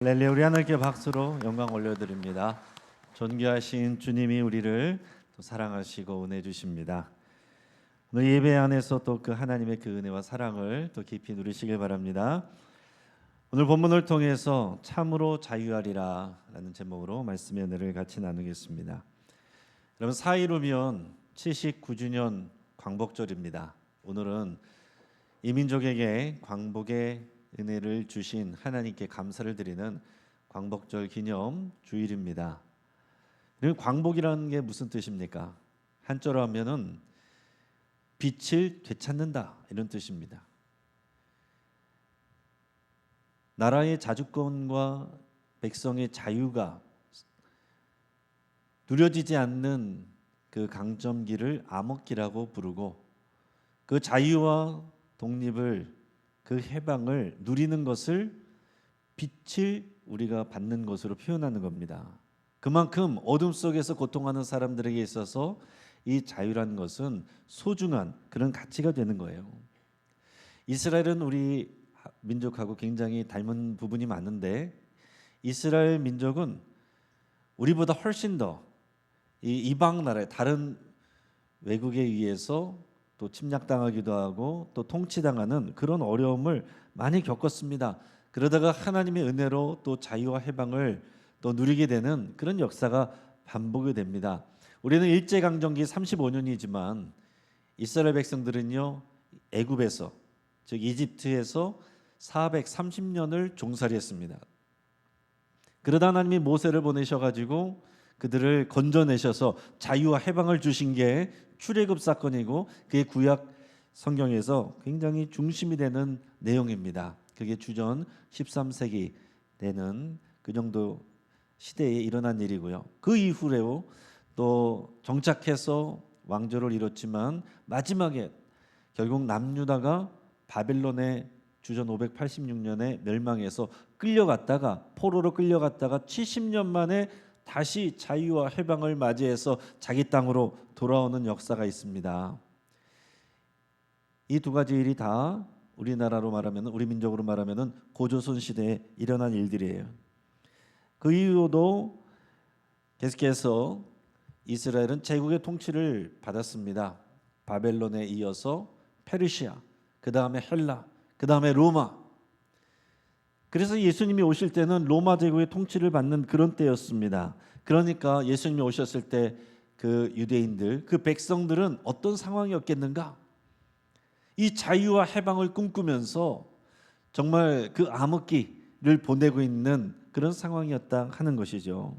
할렐루야. 우리 하나님께 박수로 영광 올려드립니다. 존귀하신 주님이 우리를 또 사랑하시고 은혜 주십니다. 오늘 예배 안에서 또 그 하나님의 그 은혜와 사랑을 또 깊이 누리시길 바랍니다. 오늘 본문을 통해서 참으로 자유하리라 라는 제목으로 말씀의 은혜를 같이 나누겠습니다. 여러분, 4.15면 79주년 광복절입니다. 오늘은 이 민족에게 광복의 은혜를 주신 하나님께 감사를 드리는 광복절 기념 주일입니다. 광복이라는 게 무슨 뜻입니까? 한자로 하면은 빛을 되찾는다 이런 뜻입니다. 나라의 자주권과 백성의 자유가 누려지지 않는 그 강점기를 암흑기라고 부르고, 그 자유와 독립을, 그 해방을 누리는 것을 빛을 우리가 받는 것으로 표현하는 겁니다. 그만큼 어둠 속에서 고통하는 사람들에게 있어서 이 자유라는 것은 소중한 그런 가치가 되는 거예요. 이스라엘은 우리 민족하고 굉장히 닮은 부분이 많은데, 이스라엘 민족은 우리보다 훨씬 더 이 이방 나라의 다른 외국에 의해서 또 침략당하기도 하고 또 통치당하는 그런 어려움을 많이 겪었습니다. 그러다가 하나님의 은혜로 또 자유와 해방을 또 누리게 되는 그런 역사가 반복이 됩니다. 우리는 일제강점기 35년이지만 이스라엘 백성들은요, 애굽에서, 즉 이집트에서 430년을 종살이했습니다. 그러다 하나님이 모세를 보내셔가지고 그들을 건져내셔서 자유와 해방을 주신 게 출애굽 사건이고, 그게 구약 성경에서 굉장히 중심이 되는 내용입니다. 그게 주전 13세기 되는 그 정도 시대에 일어난 일이고요. 그 이후로 또 정착해서 왕조를 이뤘지만 마지막에 결국 남유다가 바벨론의 주전 586년에 멸망해서 끌려갔다가, 포로로 끌려갔다가 70년 만에 다시 자유와 해방을 맞이해서 자기 땅으로 돌아오는 역사가 있습니다. 이 두 가지 일이 다 우리나라로 말하면, 우리 민족으로 말하면 고조선 시대에 일어난 일들이에요. 그 이후로도 계속해서 이스라엘은 제국의 통치를 받았습니다. 바벨론에 이어서 페르시아, 그 다음에 헬라, 그 다음에 로마. 그래서 예수님이 오실 때는 로마 제국의 통치를 받는 그런 때였습니다. 그러니까 예수님이 오셨을 때 그 유대인들, 그 백성들은 어떤 상황이었겠는가? 이 자유와 해방을 꿈꾸면서 정말 그 암흑기를 보내고 있는 그런 상황이었다 하는 것이죠.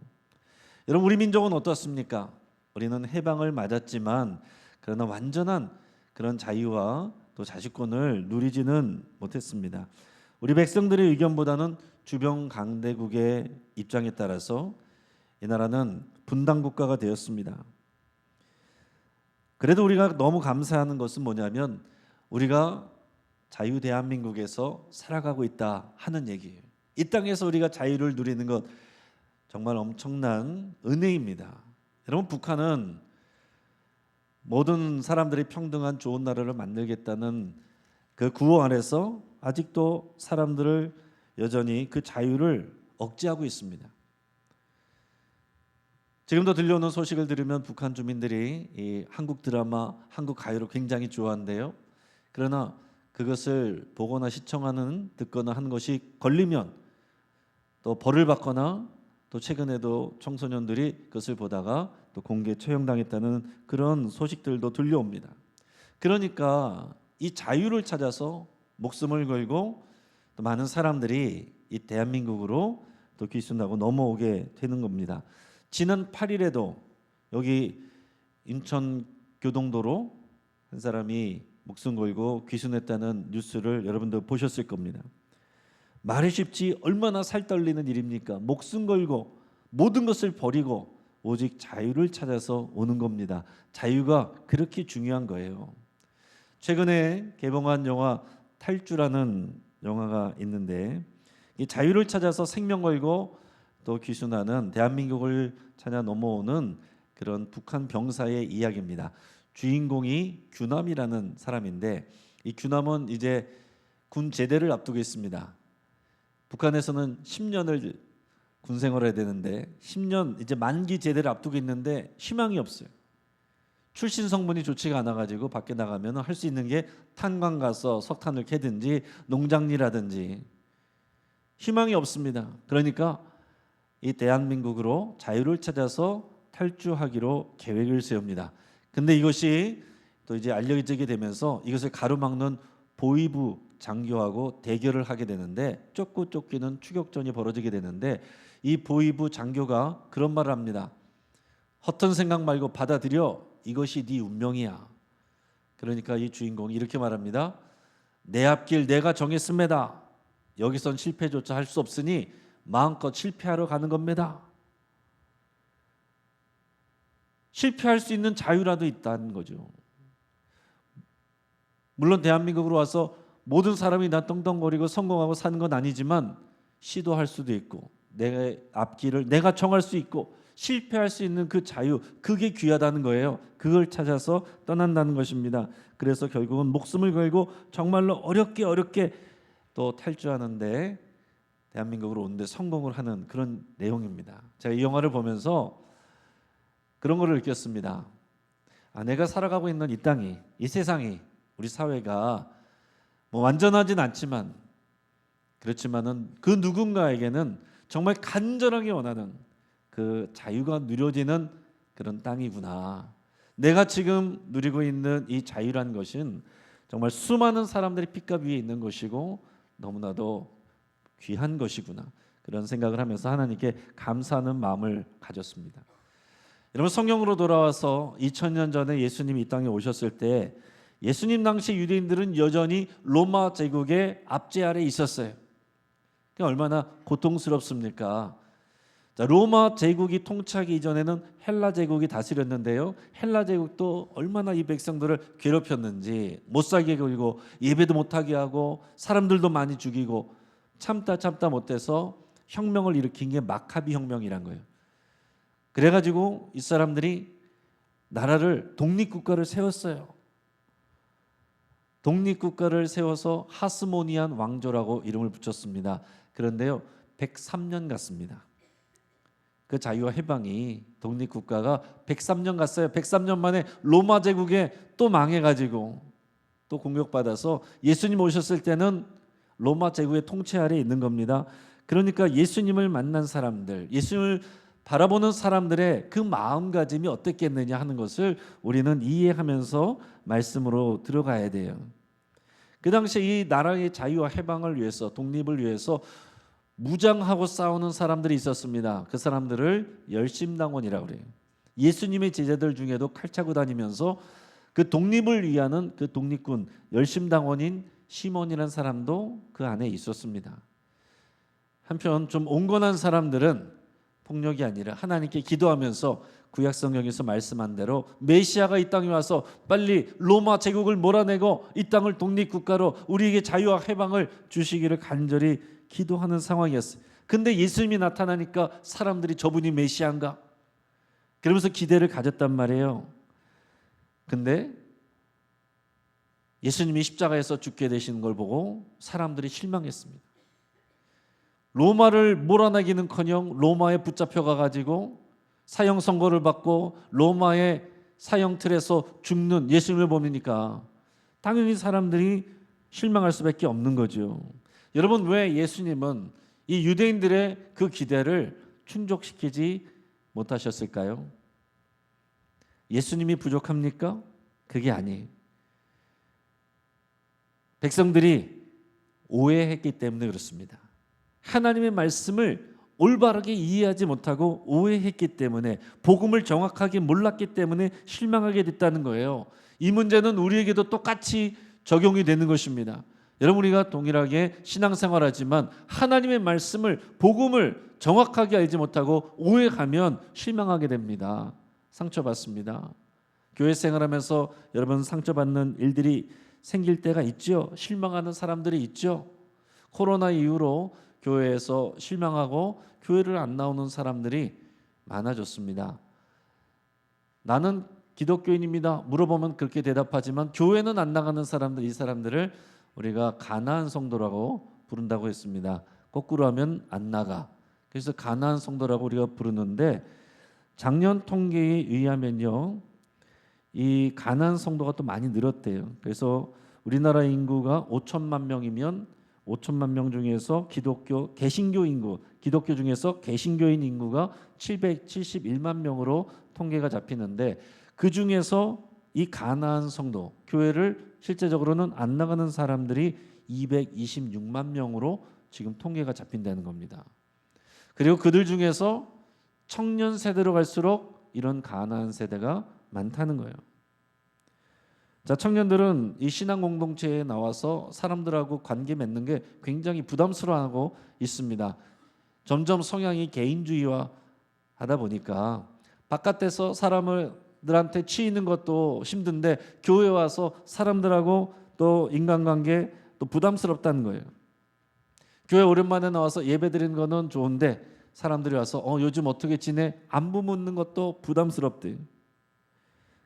여러분, 우리 민족은 어떻습니까? 우리는 해방을 맞았지만 그러나 완전한 그런 자유와 또 자주권을 누리지는 못했습니다. 우리 백성들의 의견보다는 주변 강대국의 입장에 따라서 이 나라는 분단 국가가 되었습니다. 그래도 우리가 너무 감사하는 것은 뭐냐면, 우리가 자유 대한민국에서 살아가고 있다 하는 얘기예요. 이 땅에서 우리가 자유를 누리는 것 정말 엄청난 은혜입니다. 여러분, 북한은 모든 사람들이 평등한 좋은 나라를 만들겠다는 그 구호 아래서 아직도 사람들을 여전히 그 자유를 억제하고 있습니다. 지금도 들려오는 소식을 들으면 북한 주민들이 이 한국 드라마, 한국 가요를 굉장히 좋아한대요. 그러나 그것을 보거나 시청하는, 듣거나 하는 것이 걸리면 또 벌을 받거나, 또 최근에도 청소년들이 그것을 보다가 또 공개 처형당했다는 그런 소식들도 들려옵니다. 그러니까 이 자유를 찾아서 목숨을 걸고 또 많은 사람들이 이 대한민국으로 또 귀순하고 넘어오게 되는 겁니다. 지난 8일에도 여기 인천 교동도로 한 사람이 목숨 걸고 귀순했다는 뉴스를 여러분들 보셨을 겁니다. 말이 쉽지 얼마나 살 떨리는 일입니까? 목숨 걸고 모든 것을 버리고 오직 자유를 찾아서 오는 겁니다. 자유가 그렇게 중요한 거예요. 최근에 개봉한 영화 탈주라는 영화가 있는데, 이 자유를 찾아서 생명 걸고 또 귀순하는, 대한민국을 찾아 넘어오는 그런 북한 병사의 이야기입니다. 주인공이 규남이라는 사람인데, 이 규남은 이제 군 제대를 앞두고 있습니다. 북한에서는 10년을 군 생활해야 되는데 10년 이제 만기 제대를 앞두고 있는데 희망이 없어요. 출신 성분이 좋지가 않아가지고 밖에 나가면 할 수 있는 게 탄광 가서 석탄을 캐든지 농장일하든지 희망이 없습니다. 그러니까 이 대한민국으로 자유를 찾아서 탈주하기로 계획을 세웁니다. 근데 이것이 또 이제 알려지게 되면서 이것을 가로막는 보위부 장교하고 대결을 하게 되는데 쫓고 쫓기는 추격전이 벌어지게 되는데 이 보위부 장교가 그런 말을 합니다. 허튼 생각 말고 받아들여. 이것이 네 운명이야. 그러니까 이 주인공이 이렇게 말합니다. 내 앞길 내가 정했습니다. 여기선 실패조차 할 수 없으니 마음껏 실패하러 가는 겁니다. 실패할 수 있는 자유라도 있다는 거죠. 물론 대한민국으로 와서 모든 사람이 나 떵떵거리고 성공하고 사는 건 아니지만 시도할 수도 있고 내 앞길을 내가 정할 수 있고 실패할 수 있는 그 자유, 그게 귀하다는 거예요. 그걸 찾아서 떠난다는 것입니다. 그래서 결국은 목숨을 걸고 정말로 어렵게 또 탈주하는데 대한민국으로 오는데 성공을 하는 그런 내용입니다. 제가 이 영화를 보면서 그런 거를 느꼈습니다. 내가 살아가고 있는 이 땅이, 이 세상이, 우리 사회가 뭐 완전하진 않지만 그렇지만은 그 누군가에게는 정말 간절하게 원하는 그 자유가 누려지는 그런 땅이구나. 내가 지금 누리고 있는 이 자유란 것은 정말 수많은 사람들이 핏값 위에 있는 것이고 너무나도 귀한 것이구나. 그런 생각을 하면서 하나님께 감사하는 마음을 가졌습니다. 여러분, 성경으로 돌아와서 2000년 전에 예수님이 이 땅에 오셨을 때 예수님 당시 유대인들은 여전히 로마 제국의 압제 아래에 있었어요. 얼마나 고통스럽습니까? 자, 로마 제국이 통치하기 이전에는 헬라 제국이 다스렸는데요. 헬라 제국도 얼마나 이 백성들을 괴롭혔는지, 못 살게 굴고 예배도 못하게 하고 사람들도 많이 죽이고 참다 못해서 혁명을 일으킨 게 마카비 혁명이란 거예요. 그래가지고 이 사람들이 나라를 독립국가를 세웠어요. 독립국가를 세워서 하스모니안 왕조라고 이름을 붙였습니다. 그런데요, 103년 갔습니다. 그 자유와 해방이, 독립국가가 103년 갔어요. 103년 만에 로마 제국에 또 망해가지고 또 공격받아서 예수님 오셨을 때는 로마 제국의 통치 아래에 있는 겁니다. 그러니까 예수님을 만난 사람들, 예수님을 바라보는 사람들의 그 마음가짐이 어땠겠느냐 하는 것을 우리는 이해하면서 말씀으로 들어가야 돼요. 그 당시에 이 나라의 자유와 해방을 위해서, 독립을 위해서 무장하고 싸우는 사람들이 있었습니다. 그 사람들을 열심당원이라고 그래요. 예수님의 제자들 중에도 칼 차고 다니면서 그 독립을 위하는 그 독립군 열심당원인 시몬이라는 사람도 그 안에 있었습니다. 한편 좀 온건한 사람들은 폭력이 아니라 하나님께 기도하면서 구약 성경에서 말씀한 대로 메시아가 이 땅에 와서 빨리 로마 제국을 몰아내고 이 땅을 독립국가로 우리에게 자유와 해방을 주시기를 간절히 기도하는 상황이었어요. 근데 예수님이 나타나니까 사람들이 저분이 메시아인가? 그러면서 기대를 가졌단 말이에요. 근데 예수님이 십자가에서 죽게 되시는 걸 보고 사람들이 실망했습니다. 로마를 몰아내기는커녕 로마에 붙잡혀 가가지고 사형 선고를 받고 로마의 사형틀에서 죽는 예수님을 보니까 당연히 사람들이 실망할 수밖에 없는 거죠. 여러분, 왜 예수님은 이 유대인들의 그 기대를 충족시키지 못하셨을까요? 예수님이 부족합니까? 그게 아니에요. 백성들이 오해했기 때문에 그렇습니다. 하나님의 말씀을 올바르게 이해하지 못하고 오해했기 때문에, 복음을 정확하게 몰랐기 때문에 실망하게 됐다는 거예요. 이 문제는 우리에게도 똑같이 적용이 되는 것입니다. 여러분, 우리가 동일하게 신앙생활하지만 하나님의 말씀을, 복음을 정확하게 알지 못하고 오해하면 실망하게 됩니다. 상처받습니다. 교회 생활하면서 여러분 상처받는 일들이 생길 때가 있죠. 실망하는 사람들이 있죠. 코로나 이후로 교회에서 실망하고 교회를 안 나오는 사람들이 많아졌습니다. 나는 기독교인입니다. 물어보면 그렇게 대답하지만 교회는 안 나가는 사람들, 이 사람들을 우리가 가나안 성도라고 부른다고 했습니다. 거꾸로 하면 안 나가. 그래서 가난한 성도라고 우리가 부르는데 작년 통계에 의하면요, 이 가난한 성도가 또 많이 늘었대요. 그래서 우리나라 인구가 5천만 명이면 5천만 명 중에서 개신교 인구, 기독교 중에서 개신교인 인구가 771만 명으로 통계가 잡히는데 그 중에서 이 가난한 성도, 교회를 실제적으로는 안 나가는 사람들이 226만 명으로 지금 통계가 잡힌다는 겁니다. 그리고 그들 중에서 청년 세대로 갈수록 이런 가난한 세대가 많다는 거예요. 자, 청년들은 이 신앙 공동체에 나와서 사람들하고 관계 맺는 게 굉장히 부담스러워하고 있습니다. 점점 성향이 개인주의화 하다 보니까 바깥에서 사람들한테 치이는 것도 힘든데 교회 와서 사람들하고 또 인간관계 또 부담스럽다는 거예요. 교회 오랜만에 나와서 예배 드리는 거는 좋은데 사람들이 와서 요즘 어떻게 지내? 안부 묻는 것도 부담스럽대.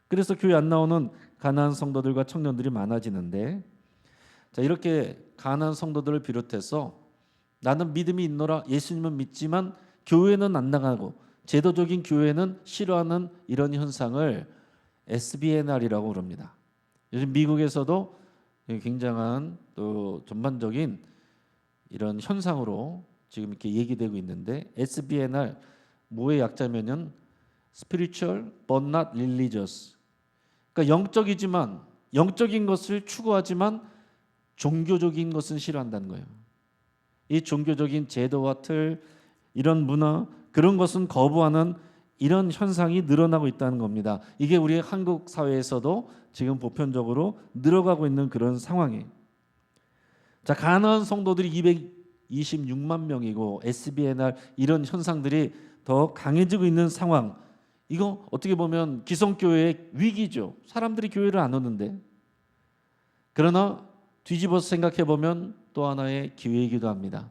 그래서 교회 안 나오는 가난한 성도들과 청년들이 많아지는데, 자, 이렇게 가난한 성도들을 비롯해서 나는 믿음이 있노라, 예수님은 믿지만 교회는 안 나가고 제도적인 교회는 싫어하는 이런 현상을 SBNR이라고 부릅니다. 요즘 미국에서도 굉장한 또 전반적인 이런 현상으로 지금 이렇게 얘기되고 있는데, SBNR 뭐의 약자면은 Spiritual but not religious. 그러니까 영적인 것을 추구하지만 종교적인 것은 싫어한다는 거예요. 이 종교적인 제도와 틀, 이런 문화, 그런 것은 거부하는 이런 현상이 늘어나고 있다는 겁니다. 이게 우리 한국 사회에서도 지금 보편적으로 늘어가고 있는 그런 상황이에요. 자, 가난한 성도들이 226만 명이고 SBNR 이런 현상들이 더 강해지고 있는 상황. 이거 어떻게 보면 기성교회의 위기죠. 사람들이 교회를 안 오는데. 그러나 뒤집어서 생각해 보면 또 하나의 기회이기도 합니다.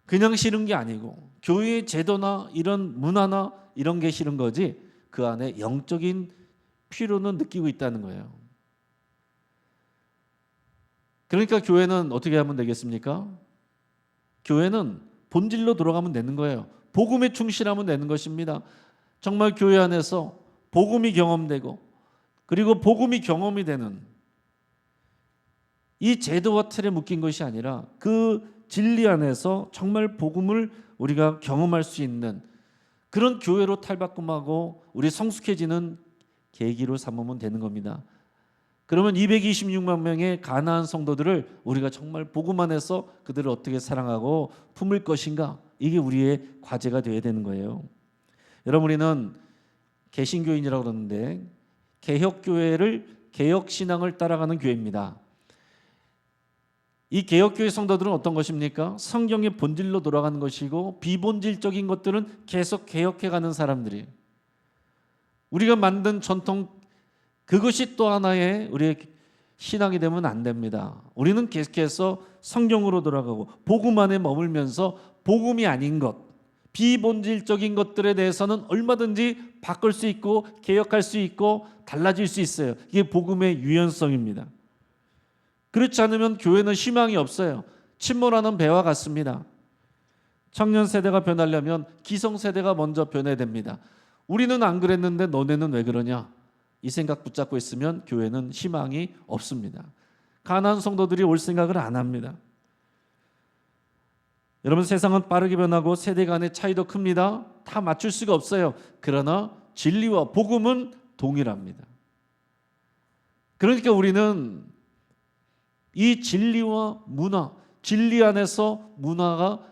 그냥 싫은 게 아니고 교회의 제도나 이런 문화나 이런 게 싫은 거지 그 안에 영적인 필요는 느끼고 있다는 거예요. 그러니까 교회는 어떻게 하면 되겠습니까? 교회는 본질로 돌아가면 되는 거예요. 복음에 충실하면 되는 것입니다. 정말 교회 안에서 복음이 경험되고 그리고 복음이 경험이 되는 이 제도와 틀에 묶인 것이 아니라 그 진리 안에서 정말 복음을 우리가 경험할 수 있는 그런 교회로 탈바꿈하고 우리 성숙해지는 계기로 삼으면 되는 겁니다. 그러면 226만 명의 가나안 성도들을 우리가 정말 복음 안에서 그들을 어떻게 사랑하고 품을 것인가, 이게 우리의 과제가 되어야 되는 거예요. 여러분, 우리는 개신교인이라고 그러는데 개혁교회를 개혁신앙을 따라가는 교회입니다. 이 개혁교회 성도들은 어떤 것입니까? 성경의 본질로 돌아가는 것이고 비본질적인 것들은 계속 개혁해가는 사람들이에요. 우리가 만든 전통, 그것이 또 하나의 우리의 신앙이 되면 안 됩니다. 우리는 계속해서 성경으로 돌아가고 복음 안에 머물면서 복음이 아닌 것, 비본질적인 것들에 대해서는 얼마든지 바꿀 수 있고 개혁할 수 있고 달라질 수 있어요. 이게 복음의 유연성입니다. 그렇지 않으면 교회는 희망이 없어요. 침몰하는 배와 같습니다. 청년 세대가 변하려면 기성 세대가 먼저 변해야 됩니다. 우리는 안 그랬는데 너네는 왜 그러냐? 이 생각 붙잡고 있으면 교회는 희망이 없습니다. 가난한 성도들이 올 생각을 안 합니다. 여러분, 세상은 빠르게 변하고 세대 간의 차이도 큽니다. 다 맞출 수가 없어요. 그러나 진리와 복음은 동일합니다. 그러니까 우리는 이 진리와 문화, 진리 안에서 문화가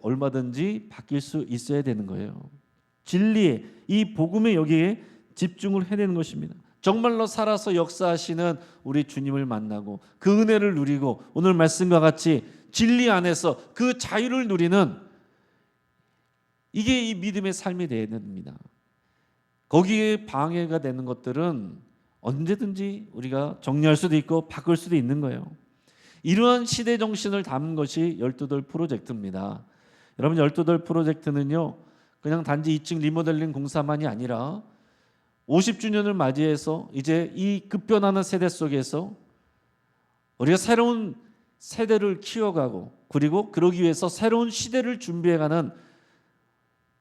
얼마든지 바뀔 수 있어야 되는 거예요. 진리의 이 복음의 여기에 집중을 해야 되는 것입니다. 정말로 살아서 역사하시는 우리 주님을 만나고 그 은혜를 누리고 오늘 말씀과 같이 진리 안에서 그 자유를 누리는, 이게 이 믿음의 삶이 되어야 됩니다. 거기에 방해가 되는 것들은 언제든지 우리가 정리할 수도 있고 바꿀 수도 있는 거예요. 이러한 시대 정신을 담은 것이 12돌 프로젝트입니다. 여러분, 12돌 프로젝트는요, 그냥 단지 2층 리모델링 공사만이 아니라 50주년을 맞이해서 이제 이 급변하는 세대 속에서 우리가 새로운 세대를 키워가고 그리고 그러기 위해서 새로운 시대를 준비해가는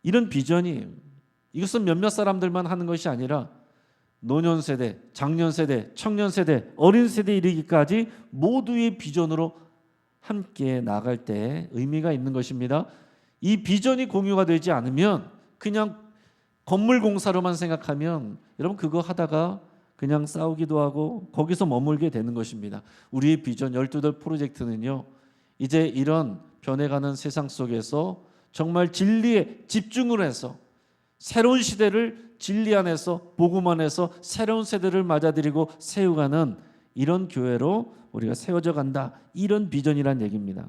이런 비전이에요. 이것은 몇몇 사람들만 하는 것이 아니라 노년 세대, 장년 세대, 청년 세대, 어린 세대에 이르기까지 모두의 비전으로 함께 나갈 때 의미가 있는 것입니다. 이 비전이 공유가 되지 않으면 그냥 건물 공사로만 생각하면 여러분 그거 하다가 그냥 싸우기도 하고 거기서 머물게 되는 것입니다. 우리의 비전 12돌 프로젝트는요, 이제 이런 변해가는 세상 속에서 정말 진리에 집중을 해서 새로운 시대를 진리 안에서 복음 안에서 새로운 세대를 맞아들이고 세워가는 이런 교회로 우리가 세워져 간다, 이런 비전이란 얘기입니다.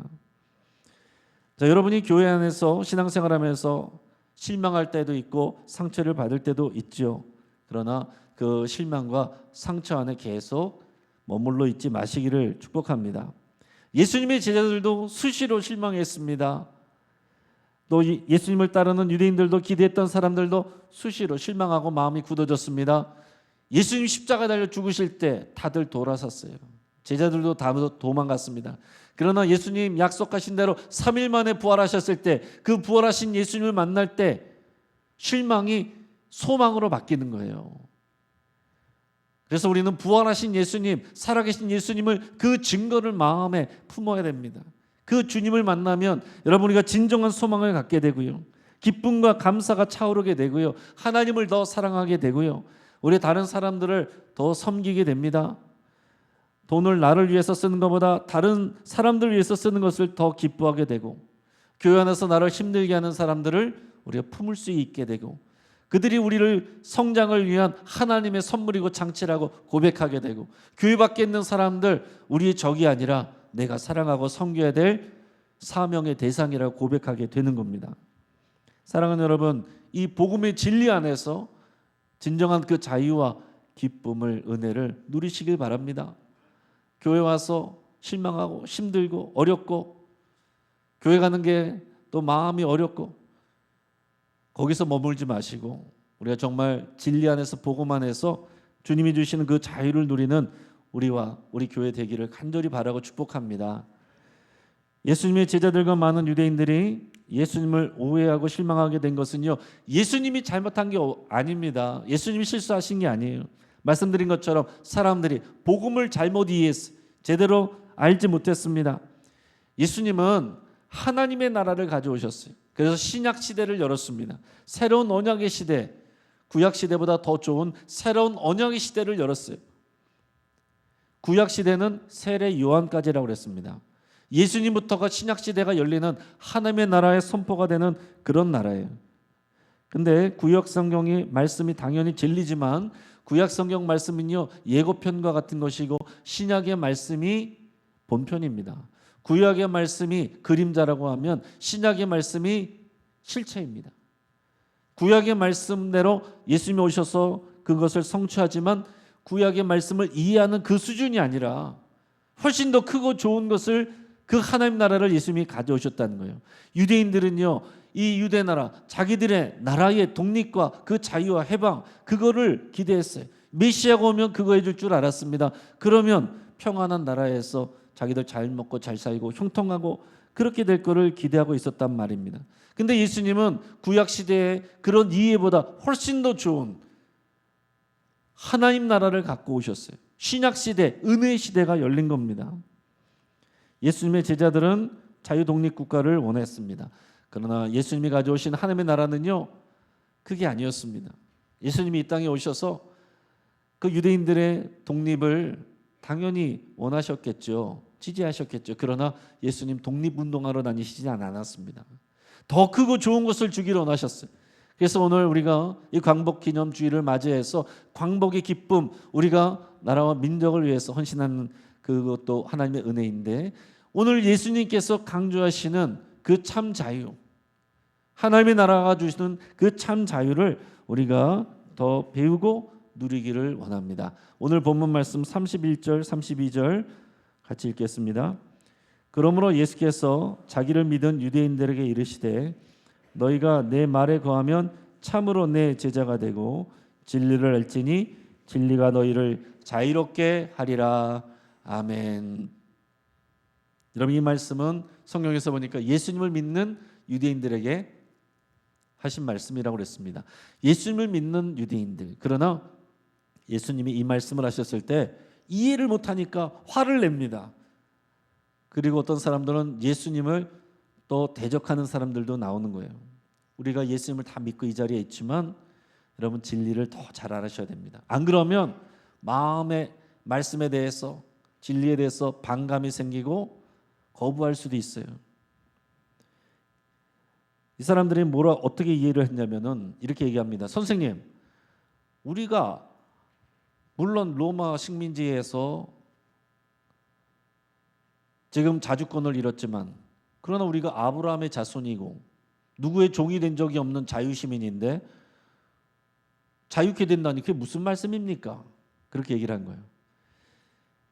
자, 여러분이 교회 안에서 신앙생활하면서 실망할 때도 있고 상처를 받을 때도 있죠. 그러나 그 실망과 상처 안에 계속 머물러 있지 마시기를 축복합니다. 예수님의 제자들도 수시로 실망했습니다. 또 예수님을 따르는 유대인들도 기대했던 사람들도 수시로 실망하고 마음이 굳어졌습니다. 예수님 십자가 달려 죽으실 때 다들 돌아섰어요. 제자들도 다 도망갔습니다. 그러나 예수님 약속하신 대로 3일 만에 부활하셨을 때 그 부활하신 예수님을 만날 때 실망이 소망으로 바뀌는 거예요. 그래서 우리는 부활하신 예수님, 살아계신 예수님을 그 증거를 마음에 품어야 됩니다. 그 주님을 만나면 여러분 우리가 진정한 소망을 갖게 되고요, 기쁨과 감사가 차오르게 되고요, 하나님을 더 사랑하게 되고요, 우리 다른 사람들을 더 섬기게 됩니다. 돈을 나를 위해서 쓰는 것보다 다른 사람들을 위해서 쓰는 것을 더 기뻐하게 되고, 교회 안에서 나를 힘들게 하는 사람들을 우리가 품을 수 있게 되고, 그들이 우리를 성장을 위한 하나님의 선물이고 장치라고 고백하게 되고, 교회 밖에 있는 사람들 우리의 적이 아니라 내가 사랑하고 섬겨야 될 사명의 대상이라고 고백하게 되는 겁니다. 사랑하는 여러분, 이 복음의 진리 안에서 진정한 그 자유와 기쁨을, 은혜를 누리시길 바랍니다. 교회 와서 실망하고 힘들고 어렵고 교회 가는 게 또 마음이 어렵고 거기서 머물지 마시고 우리가 정말 진리 안에서 복음 안에서 주님이 주시는 그 자유를 누리는 우리와 우리 교회 되기를 간절히 바라고 축복합니다. 예수님의 제자들과 많은 유대인들이 예수님을 오해하고 실망하게 된 것은요, 예수님이 잘못한 게 아닙니다. 예수님이 실수하신 게 아니에요. 말씀드린 것처럼 사람들이 복음을 잘못 이해했어요. 제대로 알지 못했습니다. 예수님은 하나님의 나라를 가져오셨어요. 그래서 신약 시대를 열었습니다. 새로운 언약의 시대, 구약 시대보다 더 좋은 새로운 언약의 시대를 열었어요. 구약 시대는 세례 요한까지라고 그랬습니다. 예수님부터가 신약 시대가 열리는 하나님의 나라의 선포가 되는 그런 나라예요. 근데 구약 성경의 말씀이 당연히 진리지만 구약 성경 말씀은요, 예고편과 같은 것이고 신약의 말씀이 본편입니다. 구약의 말씀이 그림자라고 하면 신약의 말씀이 실체입니다. 구약의 말씀대로 예수님이 오셔서 그것을 성취하지만 구약의 말씀을 이해하는 그 수준이 아니라 훨씬 더 크고 좋은 것을, 그 하나님 나라를 예수님이 가져오셨다는 거예요. 유대인들은요, 이 유대 나라, 자기들의 나라의 독립과 그 자유와 해방, 그거를 기대했어요. 메시아가 오면 그거 해줄 줄 알았습니다. 그러면 평안한 나라에서 자기들 잘 먹고 잘 살고 형통하고 그렇게 될 거를 기대하고 있었단 말입니다. 근데 예수님은 구약 시대의 그런 이해보다 훨씬 더 좋은 하나님 나라를 갖고 오셨어요. 신약 시대, 은혜의 시대가 열린 겁니다. 예수님의 제자들은 자유 독립 국가를 원했습니다. 그러나 예수님이 가져오신 하나님의 나라는요, 그게 아니었습니다. 예수님이 이 땅에 오셔서 그 유대인들의 독립을 당연히 원하셨겠죠. 지지하셨겠죠. 그러나 예수님 독립운동하러 다니시지 않았습니다. 더 크고 좋은 것을 주기를 원하셨어요. 그래서 오늘 우리가 이 광복기념주의를 맞이해서 광복의 기쁨, 우리가 나라와 민족을 위해서 헌신하는 그것도 하나님의 은혜인데, 오늘 예수님께서 강조하시는 그 참 자유, 하나님의 나라가 주시는 그 참 자유를 우리가 더 배우고 누리기를 원합니다. 오늘 본문 말씀 31절 32절 같이 읽겠습니다. 그러므로 예수께서 자기를 믿은 유대인들에게 이르시되 너희가 내 말에 거하면 참으로 내 제자가 되고 진리를 알지니 진리가 너희를 자유롭게 하리라. 아멘. 여러분, 이 말씀은 성경에서 보니까 예수님을 믿는 유대인들에게 하신 말씀이라고 그랬습니다. 예수님을 믿는 유대인들. 그러나 예수님이 이 말씀을 하셨을 때 이해를 못하니까 화를 냅니다. 그리고 어떤 사람들은 예수님을 또 대적하는 사람들도 나오는 거예요. 우리가 예수님을 다 믿고 이 자리에 있지만 여러분, 진리를 더 잘 알아셔야 됩니다. 안 그러면 마음의 말씀에 대해서, 진리에 대해서 반감이 생기고 거부할 수도 있어요. 이 사람들이 어떻게 이해를 했냐면은 이렇게 얘기합니다. 선생님, 우리가 물론 로마 식민지에서 지금 자주권을 잃었지만, 그러나 우리가 아브라함의 자손이고 누구의 종이 된 적이 없는 자유시민인데 자유케 된다니 그게 무슨 말씀입니까? 그렇게 얘기를 한 거예요.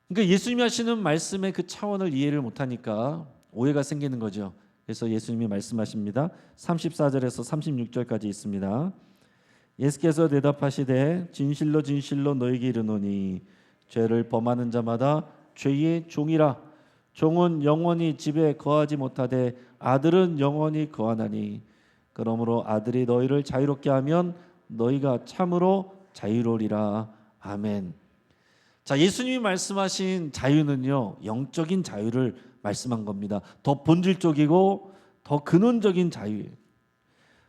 그러니까 예수님이 하시는 말씀의 그 차원을 이해를 못하니까 오해가 생기는 거죠. 그래서 예수님이 말씀하십니다. 34절에서 36절까지 있습니다. 예수께서 대답하시되 진실로 진실로 너희에게 이르노니 죄를 범하는 자마다 죄의 종이라. 종은 영원히 집에 거하지 못하되 아들은 영원히 거하나니 그러므로 아들이 너희를 자유롭게 하면 너희가 참으로 자유로우리라. 아멘. 자, 예수님이 말씀하신 자유는요, 영적인 자유를 말씀한 겁니다. 더 본질적이고 더 근원적인 자유예요.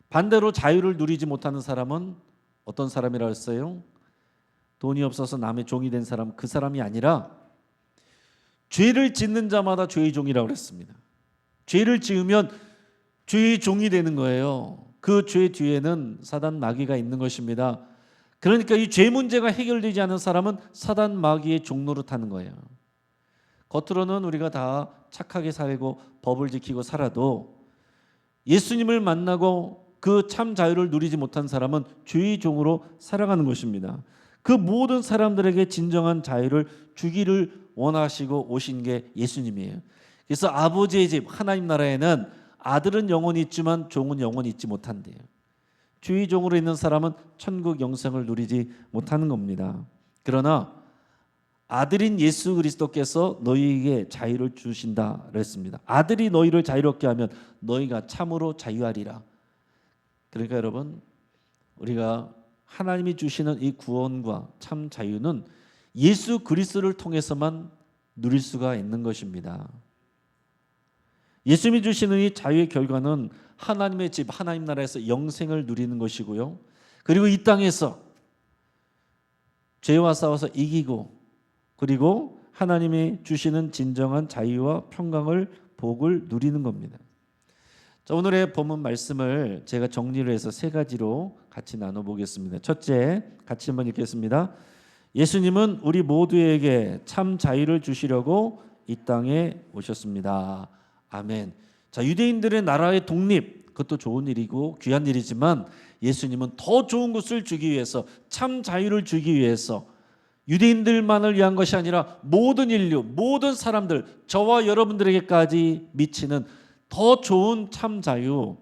반대로 자유를 누리지 못하는 사람은 어떤 사람이라고 했어요? 돈이 없어서 남의 종이 된 사람, 그 사람이 아니라 죄를 짓는 자마다 죄의 종이라고 그랬습니다. 죄를 지으면 죄의 종이 되는 거예요. 그 죄 뒤에는 사단 마귀가 있는 것입니다. 그러니까 이 죄 문제가 해결되지 않은 사람은 사단 마귀의 종로로 타는 거예요. 겉으로는 우리가 다 착하게 살고 법을 지키고 살아도 예수님을 만나고 그 참 자유를 누리지 못한 사람은 죄의 종으로 살아가는 것입니다. 그 모든 사람들에게 진정한 자유를 주기를 원하시고 오신 게 예수님이에요. 그래서 아버지의 집 하나님 나라에는 아들은 영원히 있지만 종은 영원히 있지 못한대요. 주의 종으로 있는 사람은 천국 영생을 누리지 못하는 겁니다. 그러나 아들인 예수 그리스도께서 너희에게 자유를 주신다 그랬습니다. 아들이 너희를 자유롭게 하면 너희가 참으로 자유하리라. 그러니까 여러분, 우리가 하나님이 주시는 이 구원과 참 자유는 예수 그리스도를 통해서만 누릴 수가 있는 것입니다. 예수님이 주시는 이 자유의 결과는 하나님의 집, 하나님 나라에서 영생을 누리는 것이고요. 그리고 이 땅에서 죄와 싸워서 이기고, 그리고 하나님이 주시는 진정한 자유와 평강을, 복을 누리는 겁니다. 자, 오늘의 본문 말씀을 제가 정리를 해서 세 가지로 같이 나눠보겠습니다. 첫째, 같이 한번 읽겠습니다. 예수님은 우리 모두에게 참 자유를 주시려고 이 땅에 오셨습니다. 아멘. 자, 유대인들의 나라의 독립, 그것도 좋은 일이고 귀한 일이지만 예수님은 더 좋은 것을 주기 위해서, 참 자유를 주기 위해서 유대인들만을 위한 것이 아니라 모든 인류, 모든 사람들, 저와 여러분들에게까지 미치는 더 좋은 참 자유,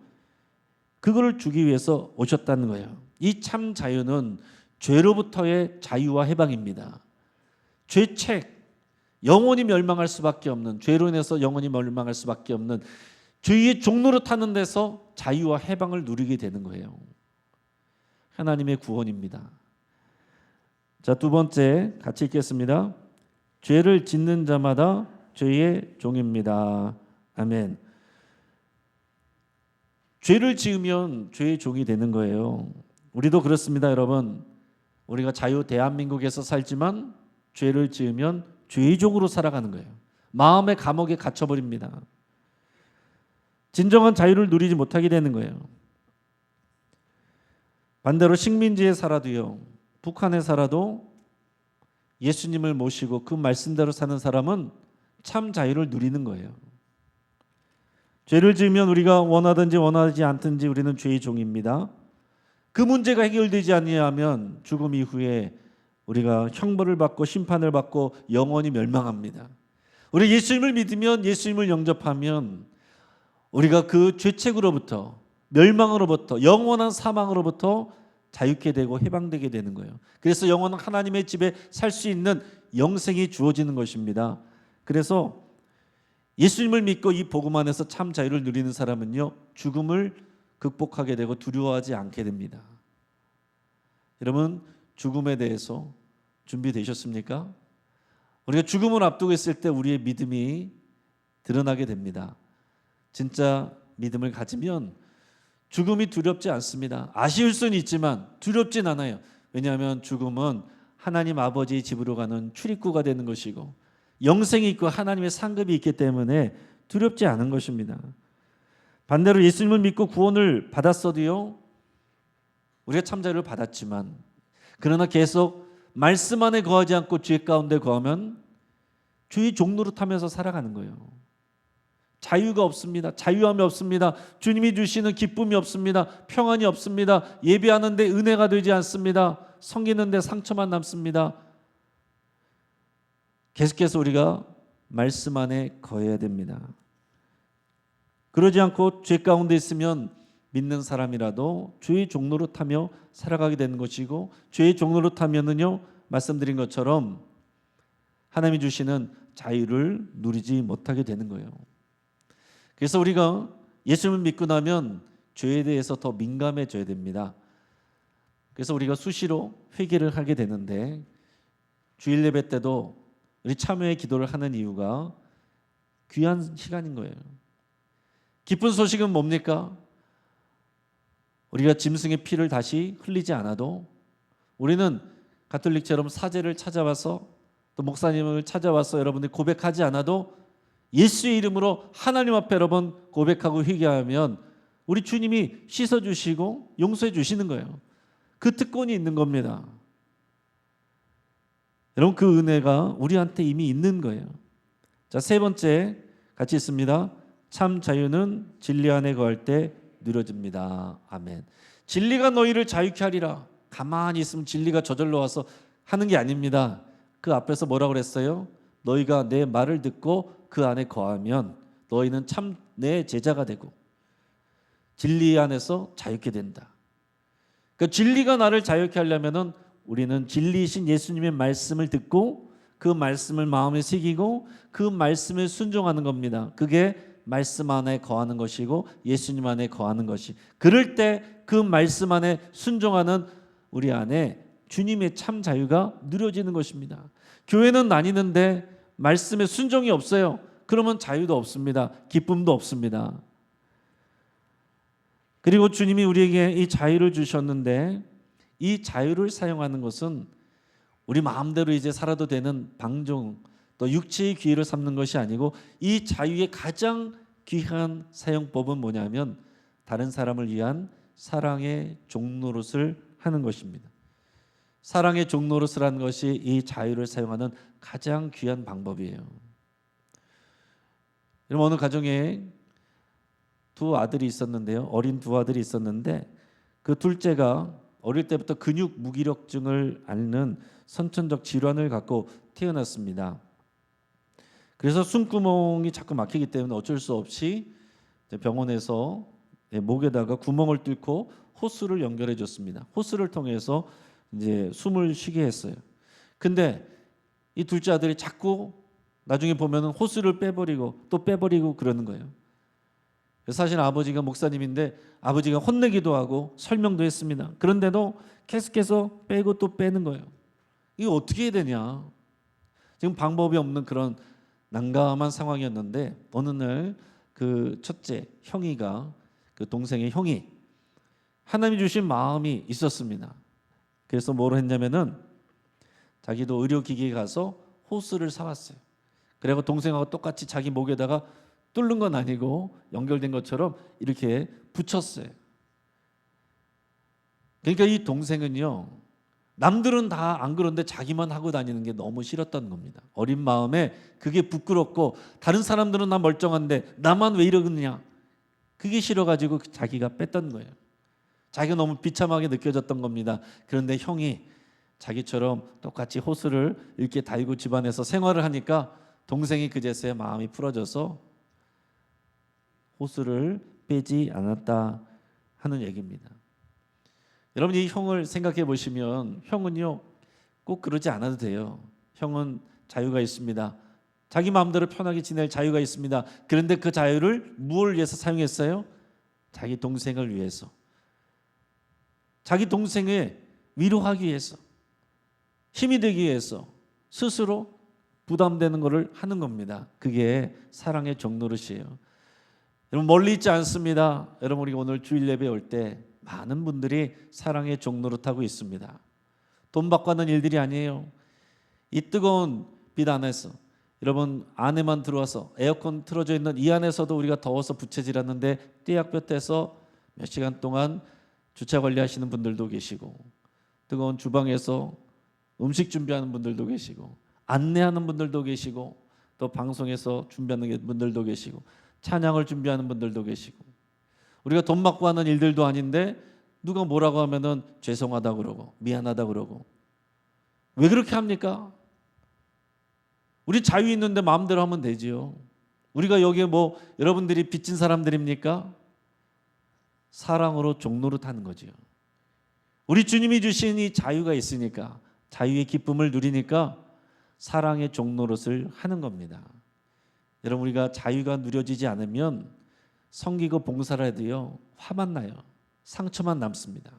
그거를 주기 위해서 오셨다는 거예요. 이 참 자유는 죄로부터의 자유와 해방입니다. 죄책, 영원히 멸망할 수밖에 없는, 죄로 인해서 영원히 멸망할 수밖에 없는 죄의 종로로 타는 데서 자유와 해방을 누리게 되는 거예요. 하나님의 구원입니다. 자, 두 번째 같이 읽겠습니다. 죄를 짓는 자마다 죄의 종입니다. 아멘. 죄를 지으면 죄의 종이 되는 거예요. 우리도 그렇습니다, 여러분. 우리가 자유 대한민국에서 살지만 죄를 지으면 죄의 종으로 살아가는 거예요. 마음의 감옥에 갇혀버립니다. 진정한 자유를 누리지 못하게 되는 거예요. 반대로 식민지에 살아도요, 북한에 살아도 예수님을 모시고 그 말씀대로 사는 사람은 참 자유를 누리는 거예요. 죄를 지으면 우리가 원하든지 원하지 않든지 우리는 죄의 종입니다. 그 문제가 해결되지 아니하면 죽음 이후에 우리가 형벌을 받고 심판을 받고 영원히 멸망합니다. 우리 예수님을 믿으면, 예수님을 영접하면 우리가 그 죄책으로부터, 멸망으로부터, 영원한 사망으로부터 자유케 되고 해방되게 되는 거예요. 그래서 영원한 하나님의 집에 살 수 있는 영생이 주어지는 것입니다. 그래서 예수님을 믿고 이 복음 안에서 참 자유를 누리는 사람은요, 죽음을 극복하게 되고 두려워하지 않게 됩니다. 여러분, 죽음에 대해서 준비되셨습니까? 우리가 죽음을 앞두고 있을 때 우리의 믿음이 드러나게 됩니다. 진짜 믿음을 가지면 죽음이 두렵지 않습니다. 아쉬울 수는 있지만 두렵진 않아요. 왜냐하면 죽음은 하나님 아버지의 집으로 가는 출입구가 되는 것이고 영생이 있고 하나님의 상급이 있기 때문에 두렵지 않은 것입니다. 반대로 예수님을 믿고 구원을 받았어도요, 우리가 참자유를 받았지만 그러나 계속 말씀 안에 거하지 않고 죄 가운데 거하면 죄의 종로로 타면서 살아가는 거예요. 자유가 없습니다. 자유함이 없습니다. 주님이 주시는 기쁨이 없습니다. 평안이 없습니다. 예배하는데 은혜가 되지 않습니다. 섬기는데 상처만 남습니다. 계속해서 우리가 말씀 안에 거해야 됩니다. 그러지 않고 죄 가운데 있으면 믿는 사람이라도 죄의 종로로 타며 살아가게 되는 것이고, 죄의 종로로 타면은요, 말씀드린 것처럼 하나님이 주시는 자유를 누리지 못하게 되는 거예요. 그래서 우리가 예수님을 믿고 나면 죄에 대해서 더 민감해져야 됩니다. 그래서 우리가 수시로 회개를 하게 되는데, 주일 예배 때도 우리 참회의 기도를 하는 이유가 귀한 시간인 거예요. 기쁜 소식은 뭡니까? 우리가 짐승의 피를 다시 흘리지 않아도 우리는 가톨릭처럼 사제를 찾아와서 또 목사님을 찾아와서 여러분들이 고백하지 않아도 예수의 이름으로 하나님 앞에 여러분 고백하고 회개하면 우리 주님이 씻어주시고 용서해 주시는 거예요. 그 특권이 있는 겁니다. 여러분, 그 은혜가 우리한테 이미 있는 거예요. 자, 세 번째 같이 있습니다. 참 자유는 진리 안에 거할 때 누려집니다. 아멘. 진리가 너희를 자유케 하리라. 가만히 있으면 진리가 저절로 와서 하는 게 아닙니다. 그 앞에서 뭐라고 그랬어요? 너희가 내 말을 듣고 그 안에 거하면 너희는 참 내 제자가 되고 진리 안에서 자유케 된다. 그러니까 진리가 나를 자유케 하려면은 우리는 진리이신 예수님의 말씀을 듣고 그 말씀을 마음에 새기고 그 말씀에 순종하는 겁니다. 그게 말씀 안에 거하는 것이고 예수님 안에 거하는 것이. 그럴 때 그 말씀 안에 순종하는 우리 안에 주님의 참 자유가 누려지는 것입니다. 교회는 다니는데 말씀에 순종이 없어요. 그러면 자유도 없습니다. 기쁨도 없습니다. 그리고 주님이 우리에게 이 자유를 주셨는데 이 자유를 사용하는 것은 우리 마음대로 이제 살아도 되는 방종 또 육체의 기회를 삼는 것이 아니고 이 자유의 가장 귀한 사용법은 뭐냐면 다른 사람을 위한 사랑의 종노릇을 하는 것입니다. 사랑의 종노릇을 하는 것이 이 자유를 사용하는 가장 귀한 방법이에요. 여러분, 어느 가정에 두 아들이 있었는데요. 어린 두 아들이 있었는데 그 둘째가 어릴 때부터 근육 무기력증을 앓는 선천적 질환을 갖고 태어났습니다. 그래서 숨구멍이 자꾸 막히기 때문에 어쩔 수 없이 병원에서 목에다가 구멍을 뚫고 호스를 연결해 줬습니다. 호스를 통해서 이제 숨을 쉬게 했어요. 근데 이 둘째 아들이 자꾸 나중에 보면은 호스를 빼버리고 또 빼버리고 그러는 거예요. 사실 아버지가 목사님인데 아버지가 혼내기도 하고 설명도 했습니다. 그런데도 계속해서 빼고 또 빼는 거예요. 이거 어떻게 해야 되냐? 지금 방법이 없는 그런 난감한 상황이었는데 어느 날 그 첫째 형이가 그 동생의 형이 하나님이 주신 마음이 있었습니다. 그래서 뭐로 했냐면은 자기도 의료기기에 가서 호스를 사왔어요. 그리고 동생하고 똑같이 자기 목에다가 뚫는 건 아니고 연결된 것처럼 이렇게 붙였어요. 그러니까 이 동생은요, 남들은 다 안 그런데 자기만 하고 다니는 게 너무 싫었던 겁니다. 어린 마음에 그게 부끄럽고 다른 사람들은 나 멀쩡한데 나만 왜 이러느냐, 그게 싫어가지고 자기가 뺐던 거예요. 자기가 너무 비참하게 느껴졌던 겁니다. 그런데 형이 자기처럼 똑같이 호스를 이렇게 달고 집안에서 생활을 하니까 동생이 그제서야 마음이 풀어져서 호스를 빼지 않았다 하는 얘기입니다. 여러분, 이 형을 생각해 보시면 형은요 꼭 그러지 않아도 돼요. 형은 자유가 있습니다. 자기 마음대로 편하게 지낼 자유가 있습니다. 그런데 그 자유를 무엇을 위해서 사용했어요? 자기 동생을 위해서. 자기 동생을 위로하기 위해서, 힘이 되기 위해서 스스로 부담되는 것을 하는 겁니다. 그게 사랑의 종노릇이에요. 여러분 멀리 있지 않습니다. 여러분 우리가 오늘 주일 예배 올 때 많은 분들이 사랑의 종노릇하고 있습니다. 돈 받고 하는 일들이 아니에요. 이 뜨거운 빛 안에서 여러분 안에만 들어와서 에어컨 틀어져 있는 이 안에서도 우리가 더워서 부채질하는데 떼약볕에서 몇 시간 동안 주차 관리하시는 분들도 계시고, 뜨거운 주방에서 음식 준비하는 분들도 계시고, 안내하는 분들도 계시고, 또 방송에서 준비하는 분들도 계시고, 찬양을 준비하는 분들도 계시고, 우리가 돈 받고 하는 일들도 아닌데 누가 뭐라고 하면은 죄송하다 그러고 미안하다 그러고. 왜 그렇게 합니까? 우리 자유 있는데 마음대로 하면 되지요. 우리가 여기에 뭐 여러분들이 빚진 사람들입니까? 사랑으로 종노릇하는 거지요. 우리 주님이 주신 이 자유가 있으니까, 자유의 기쁨을 누리니까 사랑의 종노릇을 하는 겁니다. 여러분 우리가 자유가 누려지지 않으면 섬기고 봉사를 해도요 화만 나요. 상처만 남습니다.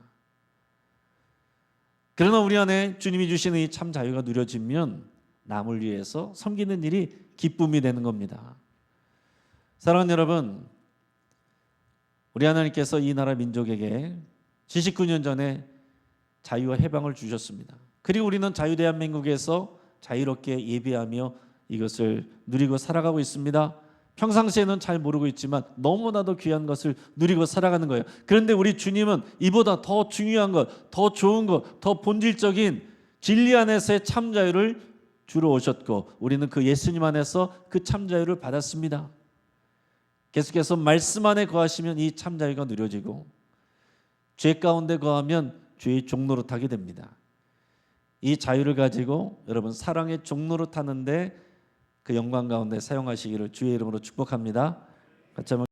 그러나 우리 안에 주님이 주시는 이 참 자유가 누려지면 남을 위해서 섬기는 일이 기쁨이 되는 겁니다. 사랑하는 여러분, 우리 하나님께서 이 나라 민족에게 79년 전에 자유와 해방을 주셨습니다. 그리고 우리는 자유대한민국에서 자유롭게 예배하며 이것을 누리고 살아가고 있습니다. 평상시에는 잘 모르고 있지만 너무나도 귀한 것을 누리고 살아가는 거예요. 그런데 우리 주님은 이보다 더 중요한 것, 더 좋은 것, 더 본질적인 진리 안에서의 참 자유를 주러 오셨고, 우리는 그 예수님 안에서 그 참 자유를 받았습니다. 계속해서 말씀 안에 거하시면 이 참 자유가 누려지고, 죄 가운데 거하면 죄의 종노릇 하게 됩니다. 이 자유를 가지고 여러분 사랑의 종노릇 하는데 그 영광 가운데 사용하시기를 주의 이름으로 축복합니다. 같이 한번